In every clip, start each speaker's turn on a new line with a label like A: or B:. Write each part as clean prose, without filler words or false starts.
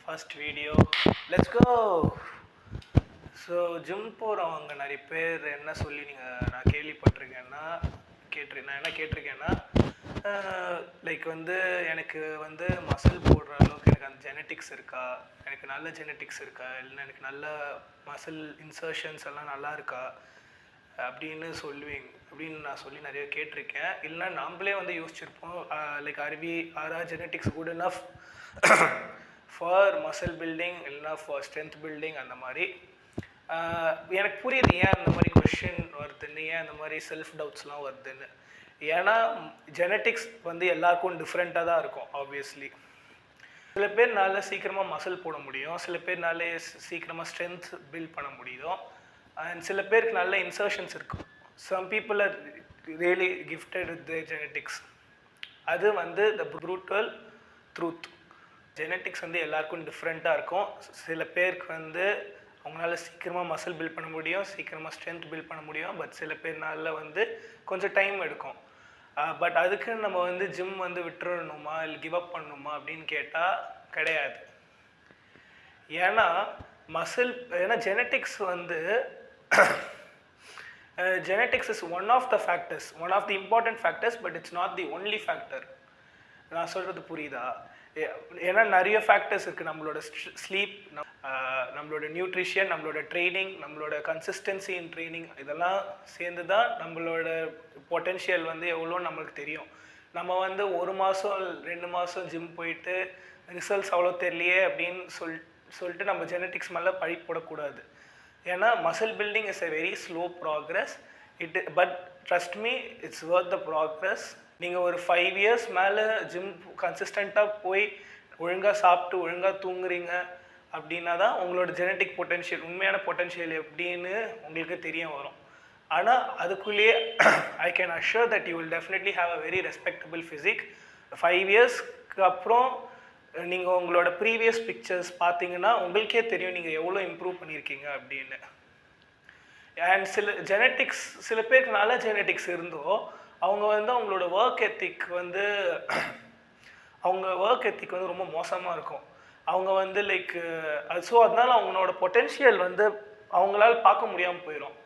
A: First வீடியோ, let's go. So gym போகிறவங்க நிறைய பேர் என்ன சொல்லி நான் கேள்விப்பட்டிருக்கேன்னா நான் என்ன கேட்டிருக்கேன்னா லைக் வந்து எனக்கு வந்து மசில் போடுற அளவுக்கு எனக்கு அந்த ஜெனட்டிக்ஸ் இருக்கா, எனக்கு நல்ல ஜெனட்டிக்ஸ் இருக்கா, இல்லைன்னா எனக்கு நல்ல மசில் இன்சர்ஷன்ஸ் எல்லாம் நல்லா இருக்கா அப்படின்னு நான் சொல்லி நிறைய கேட்டிருக்கேன். இல்லைன்னா நாம்ளே வந்து யோசிச்சிருப்போம் like our genetics good enough for muscle building இல்லைனா ஃபார் ஸ்ட்ரென்த் பில்டிங். அந்த மாதிரி எனக்கு புரியுது ஏன் அந்த மாதிரி கொஷின் வருதுன்னு, ஏன் அந்த மாதிரி செல்ஃப் டவுட்ஸ்லாம் வருதுன்னு. ஏன்னா ஜெனட்டிக்ஸ் வந்து எல்லாருக்கும் டிஃப்ரெண்ட்டாக தான் இருக்கும். ஆப்வியஸ்லி சில பேர்னால சீக்கிரமாக மசில் போட முடியும், சில பேர்னாலே சீக்கிரமாக ஸ்ட்ரென்த் பில்ட் பண்ண முடியும், அண்ட் சில பேருக்கு நல்ல இன்சர்ஷன்ஸ் இருக்கும். Some people are really gifted with the genetics. அது வந்து த ப்ரூட்டல் ட்ரூத். ஜெனட்டிக்ஸ் வந்து எல்லாருக்கும் டிஃப்ரெண்ட்டாக இருக்கும். சில பேருக்கு வந்து அவங்களால சீக்கிரமாக மசில் பில்ட் பண்ண முடியும், சீக்கிரமாக ஸ்ட்ரென்த் பில்ட் பண்ண முடியும். பட் சில பேர்னால வந்து கொஞ்சம் டைம் எடுக்கும். பட் அதுக்கு நம்ம வந்து ஜிம் வந்து விட்டுறணுமா இல்லை கிவ் அப் பண்ணணுமா அப்படின்னு கேட்டால் கிடையாது. ஏன்னா ஜெனட்டிக்ஸ் வந்து genetics is one of the factors, one of the important factors, but it's not the only factor. நான் சொல்கிறது புரியுதா? ஏன்னா நிறைய ஃபேக்டர்ஸ் இருக்குது. நம்மளோட ஸ்லீப், நம்மளோட நியூட்ரிஷன், நம்மளோட ட்ரைனிங், நம்மளோட கன்சிஸ்டன்சி இன் ட்ரைனிங், இதெல்லாம் சேர்ந்து தான் நம்மளோட பொட்டென்ஷியல் வந்து எவ்வளோ நம்மளுக்கு தெரியும். நம்ம வந்து 1 மாதம் 2 மாதம் ஜிம் போயிட்டு ரிசல்ட்ஸ் அவ்வளோ தெரியலையே அப்படின்னு சொல்லிட்டு நம்ம ஜெனட்டிக்ஸ் மேலே பழி போடக்கூடாது. ஏன்னா muscle building is a very slow progress. But trust me, it's worth the progress. நீங்கள் ஒரு 5 years மேலே ஜிம் கன்சிஸ்டண்ட்டாக போய் ஒழுங்காக சாப்பிட்டு ஒழுங்காக தூங்குறீங்க அப்படின்னா தான் உங்களோட ஜெனட்டிக் பொட்டென்ஷியல், உண்மையான பொட்டென்ஷியல் எப்படின்னு உங்களுக்கு தெரிய வரும். ஆனால் அதுக்குள்ளேயே I can assure that you will definitely have a very respectable physique. 5 yearsக்கு அப்புறம் நீங்கள் உங்களோட ப்ரீவியஸ் பிக்சர்ஸ் பார்த்தீங்கன்னா உங்களுக்கே தெரியும் நீங்கள் எவ்வளோ இம்ப்ரூவ் பண்ணியிருக்கீங்க அப்படின்னு. அண்ட் சில பேருக்கு நல்ல ஜெனட்டிக்ஸ் இருந்தோ அவங்க வந்து அவங்களோட ஒர்க் எத்திக் வந்து ரொம்ப மோசமாக இருக்கும். அவங்க வந்து லைக் ஸோ அதனால அவங்களோட பொட்டென்ஷியல் வந்து அவங்களால பார்க்க முடியாமல் போயிடும்.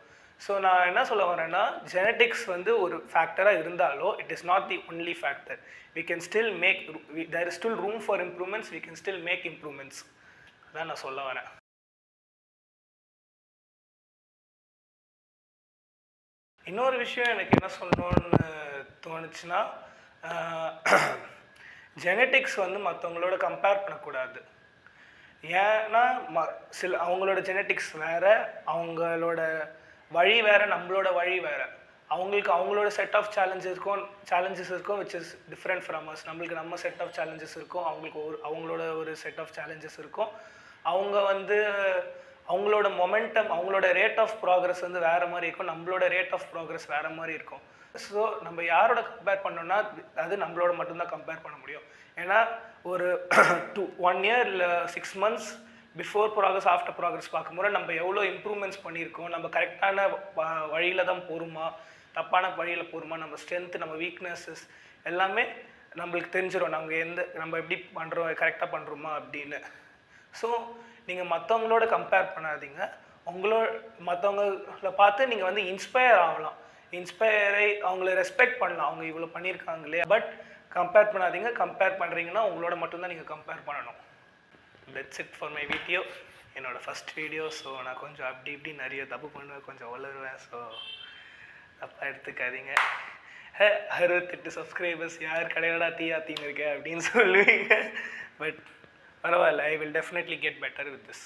A: ஸோ நான் என்ன சொல்ல வரேன்னா, ஜெனட்டிக்ஸ் வந்து ஒரு ஃபேக்டராக இருந்தாலும் it is not the only factor. we can still make, there is still room for improvements, we can still make improvements. அதான் நான் சொல்ல வரேன். இன்னொரு விஷயம் எனக்கு என்ன சொல்லணும்னு தோணுச்சுன்னா, ஜெனட்டிக்ஸ் வந்து மற்றவங்களோட கம்பேர் பண்ணக்கூடாது. ஏன்னா அவங்களோட ஜெனட்டிக்ஸ் வேறு, அவங்களோட வழி வேறு, நம்மளோட வழி வேறு. அவங்களோட செட் ஆஃப் சேலஞ்சஸ் இருக்கும் which is different from us. நம்மளுக்கு நம்ம செட் ஆஃப் சேலஞ்சஸ் இருக்கும், அவங்களோட ஒரு செட் ஆஃப் சேலஞ்சஸ் இருக்கும். அவங்க வந்து அவங்களோட மொமெண்டம், அவங்களோட ரேட் ஆஃப் ப்ராக்ரஸ் வந்து வேறு மாதிரி இருக்கும், நம்மளோட ரேட் ஆஃப் ப்ராக்ரஸ் வேறு மாதிரி இருக்கும். ஸோ நம்ம யாரோட கம்பேர் பண்ணோன்னா அது நம்மளோட மட்டும்தான் கம்பேர் பண்ண முடியும். ஏன்னா ஒரு 1 year இல்லை 6 months before progress after progress பார்க்கும்போது நம்ம எவ்வளோ இம்ப்ரூவ்மெண்ட்ஸ் பண்ணியிருக்கோம், நம்ம கரெக்டான வழியில் தான் போகிறோமா, தப்பான வழியில் போகிறோமா, நம்ம ஸ்ட்ரென்த்து, நம்ம வீக்னஸஸ் எல்லாமே நம்மளுக்கு தெரிஞ்சிடும். நம்ம எப்படி பண்ணுறோம், கரெக்டாக பண்ணுறோமா அப்படின்னு. ஸோ நீங்கள் மற்றவங்களோட கம்பேர் பண்ணாதீங்க. மற்றவங்கள பார்த்து நீங்கள் வந்து இன்ஸ்பயர் ஆகலாம், அவங்கள ரெஸ்பெக்ட் பண்ணலாம், அவங்க இவ்வளோ பண்ணியிருக்காங்களே. பட் கம்பேர் பண்ணாதீங்க. கம்பேர் பண்ணுறீங்கன்னா உங்களோட மட்டும்தான் நீங்கள் கம்பேர் பண்ணணும். That's it for my video. என்னோடய ஃபஸ்ட் வீடியோ. ஸோ நான் கொஞ்சம் இப்படி நிறைய தப்பு பண்ணுவேன், கொஞ்சம் வளருவேன். ஸோ தப்பாக எடுத்துக்காதீங்க. 68 சப்ஸ்கிரைபர்ஸ், யார் கடையடா தீன்னு இருக்கேன் அப்படின்னு சொல்லுவீங்க. பட் பரவாயில்ல, I will definitely get better with this.